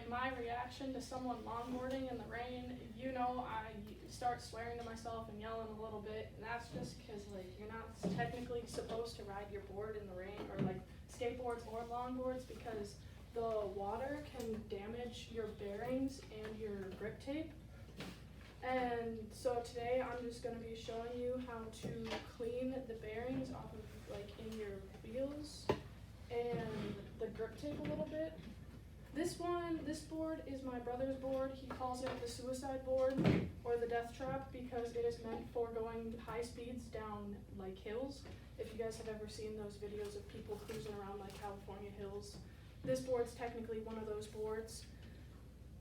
like my reaction to someone longboarding in the rain, you know, I start swearing to myself and yelling a little bit, and that's just because like you're not technically supposed to ride your board in the rain, or like skateboards or longboards, because the water can damage your bearings and your grip tape. And so today I'm just going to be showing you how to clean the bearings off of like in your wheels and the grip tape a little bit. This board is my brother's board. He calls it the suicide board or the death trap because it is meant for going high speeds down like hills. If you guys have ever seen those videos of people cruising around like California hills, this board's technically one of those boards.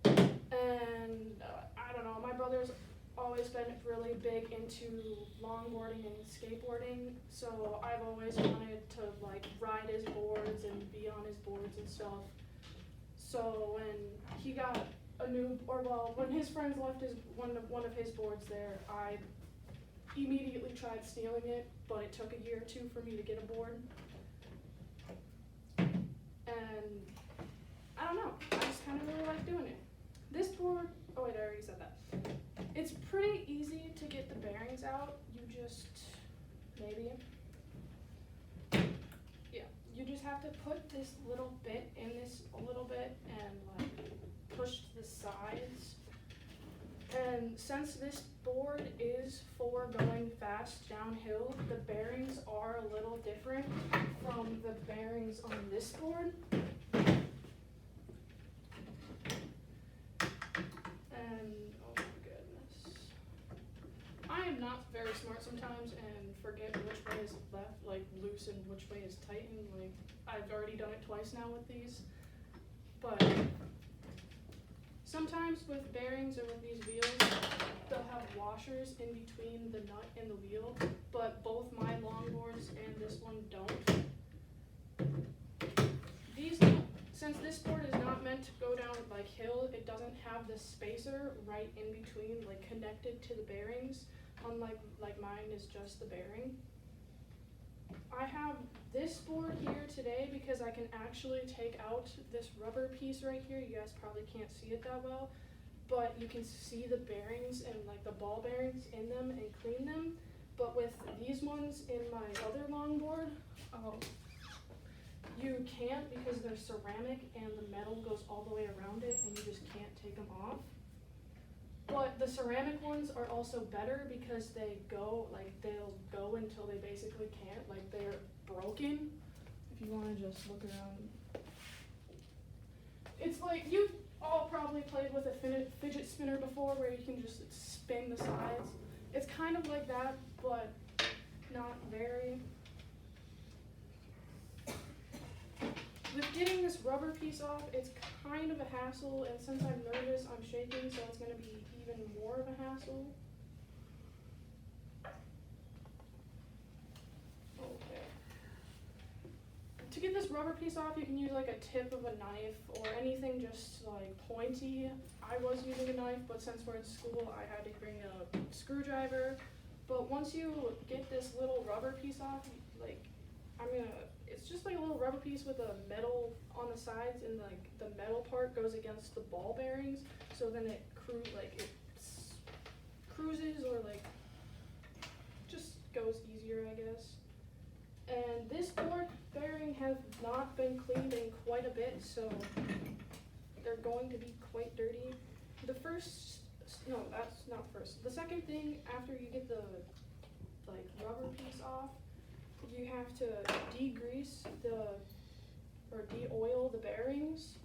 And I don't know, my brother's always been really big into longboarding and skateboarding, so I've always wanted to like ride his boards and be on his boards and stuff. So when he got when his friends left one of his boards there, I immediately tried stealing it, but it took a year or two for me to get a board. And I don't know, I just kind of really like doing it. This board, oh wait, I already said that. It's pretty easy to get the bearings out. You just have to put this little bit in this a little bit and like push to the sides. And since this board is for going fast downhill, the bearings are a little different from the bearings on this board. And oh my goodness, I am not very smart sometimes and forget which way is left, like loose, and which way is tight, and like I've already done it twice now with these. But sometimes with bearings or with these wheels, they'll have washers in between the nut and the wheel, but both my longboards and this one don't. Since this board is not meant to go down like hill, it doesn't have the spacer right in between, like connected to the bearings, unlike mine is just the bearing. I have this board here today because I can actually take out this rubber piece right here. You guys probably can't see it that well, but you can see the bearings and like the ball bearings in them and clean them. But with these ones in my other longboard, you can't, because they're ceramic and the metal goes all the way around it and you just can't take them off. But the ceramic ones are also better because they'll go until they basically can't, like they're broken. If you want to just look around. It's like, you've all probably played with a fidget spinner before where you can just spin the sides. It's kind of like that, but not very. With getting this rubber piece off, it's kind of a hassle, and since I'm nervous, I'm shaking, so it's going to be even more of a hassle. Okay. To get this rubber piece off, you can use like a tip of a knife or anything just like pointy. I was using a knife, but since we're in school, I had to bring a screwdriver. But once you get this little rubber piece off, it's just like a little rubber piece with a metal on the sides, and like the metal part goes against the ball bearings, so then it cruises or like just goes easier, I guess. And this board bearing has not been cleaned in quite a bit, so they're going to be quite dirty. The second thing after you get the like rubber piece off, you have to degrease or de-oil the bearings.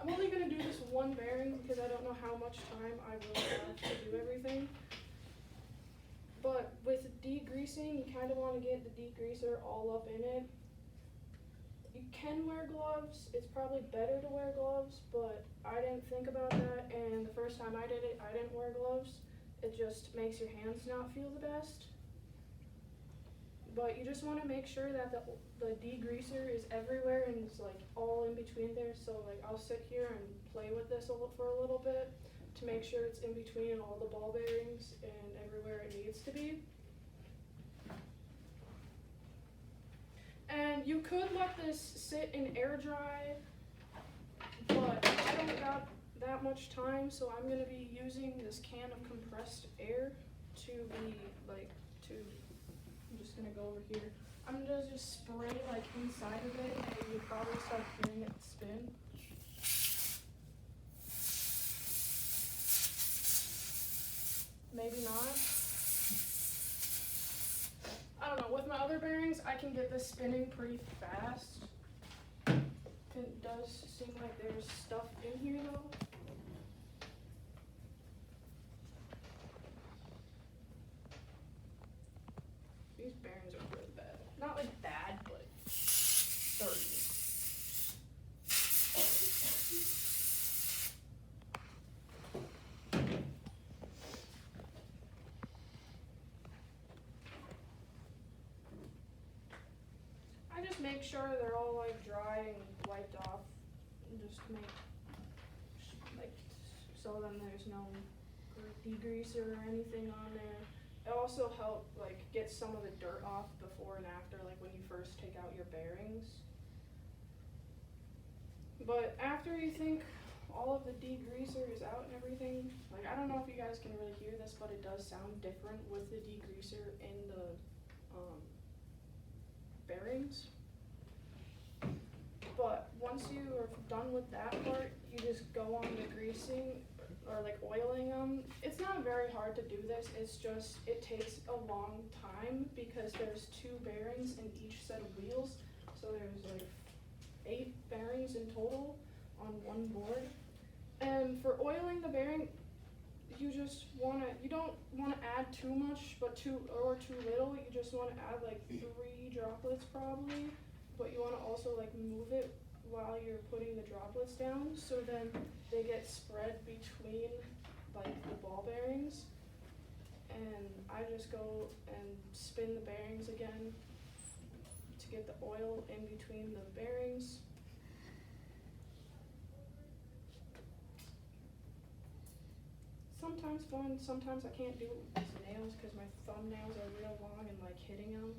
I'm only going to do this one bearing because I don't know how much time I will have to do everything. But with degreasing, you kind of want to get the degreaser all up in it. You can wear gloves. It's probably better to wear gloves, but I didn't think about that, and the first time I did it, I didn't wear gloves. It just makes your hands not feel the best. But you just want to make sure that the degreaser is everywhere and it's like all in between there. So like I'll sit here and play with this for a little bit to make sure it's in between all the ball bearings and everywhere it needs to be. And you could let this sit in air dry, but I don't got that much time, so I'm gonna be using this can of compressed air to be I'm just gonna go over here. I'm gonna just spray like inside of it, and you'll probably start hearing it spin. Maybe not. I don't know, with my other bearings, I can get this spinning pretty fast. It does seem like there's stuff in here though. These bearings are really bad. Not like bad, but dirty. I just make sure they're all like dry and wiped off, and just make like so then there's no degreaser or anything on there. It also helps like get some of the dirt off before and after, like when you first take out your bearings. But after you think all of the degreaser is out and everything, like I don't know if you guys can really hear this, but it does sound different with the degreaser in the bearings. But once you are done with that part, you just go on the greasing or like oiling them. It's not very hard to do this, it's just it takes a long time because there's 2 bearings in each set of wheels, so there's like 8 bearings in total on one board. And for oiling the bearing, you don't want to add too much but too little. You just want to add like 3 droplets probably, but you want to also like move it while you're putting the droplets down, so then they get spread between like the ball bearings. And I just go and spin the bearings again to get the oil in between the bearings. Sometimes fun, sometimes I can't do it with these nails because my thumbnails are real long and like hitting them.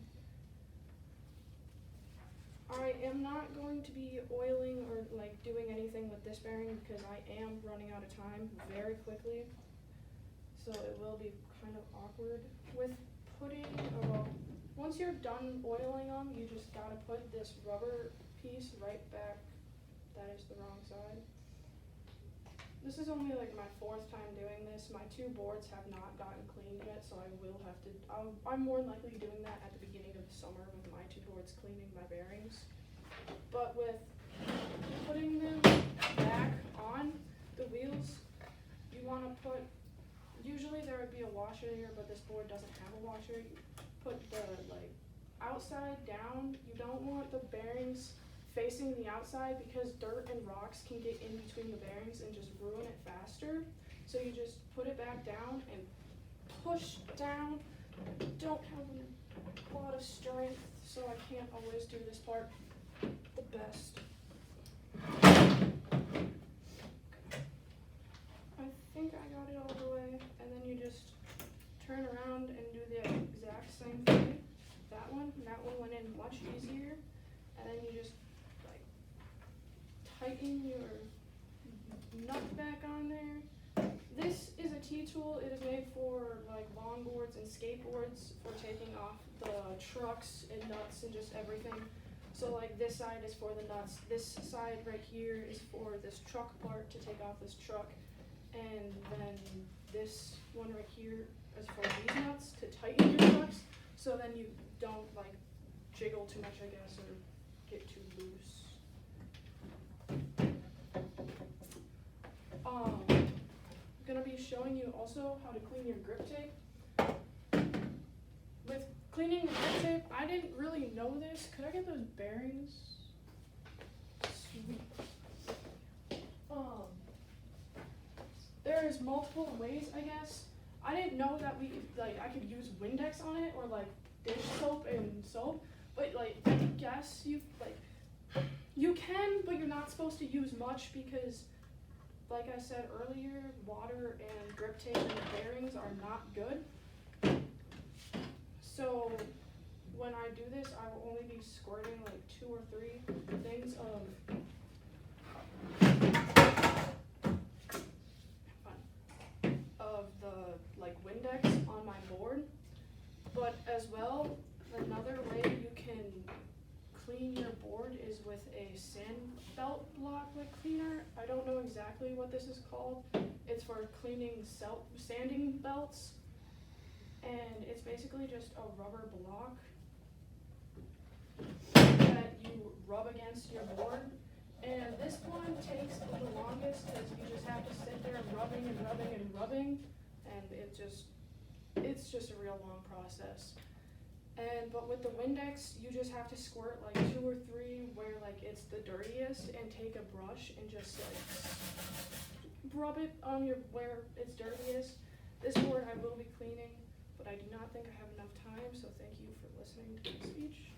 I am not going to be oiling or like doing anything with this bearing because I am running out of time very quickly. So it will be kind of awkward with putting, once you're done oiling them, you just gotta put this rubber piece right back. That is the wrong side. This is only like my 4th time doing this. My 2 boards have not gotten cleaned yet, so I will have to, I'm more than likely doing that at the beginning of the summer with my 2 boards cleaning my bearings. But with putting them back on the wheels, you want to put, usually there would be a washer here, but this board doesn't have a washer. You put the like outside down. You don't want the bearings facing the outside because dirt and rocks can get in between the bearings and just ruin it faster. So you just put it back down and push down. I don't have a lot of strength, so I can't always do this part the best. I think I got it all the way, and then you just turn around and do the exact same thing. That one went in much easier, and then you just tighten your nut back on there. This is a T-tool. It is made for like longboards and skateboards for taking off the trucks and nuts and just everything. So like this side is for the nuts. This side right here is for this truck part to take off this truck. And then this one right here is for these nuts to tighten your trucks. So then you don't like jiggle too much, I guess, or get too loose. I'm gonna be showing you also how to clean your grip tape. With cleaning the grip tape, I didn't really know this. Could I get those bearings? Sweet. There's multiple ways, I guess. I didn't know that I could use Windex on it or like dish soap and soap, but like I guess you can, but you're not supposed to use much because, like I said earlier, water and grip tape and bearings are not good. So when I do this, I will only be squirting like 2 or 3 things of the like Windex on my board. But as well, another way you can clean your board is with a sand belt block cleaner. I don't know exactly what this is called. It's for cleaning sanding belts, and it's basically just a rubber block that you rub against your board. And this one takes the longest because you just have to sit there rubbing and rubbing and rubbing, and it's just a real long process. But with the Windex, you just have to squirt like 2 or 3 where like it's the dirtiest, and take a brush and just like rub it on where it's dirtiest. This board I will be cleaning, but I do not think I have enough time, so thank you for listening to my speech.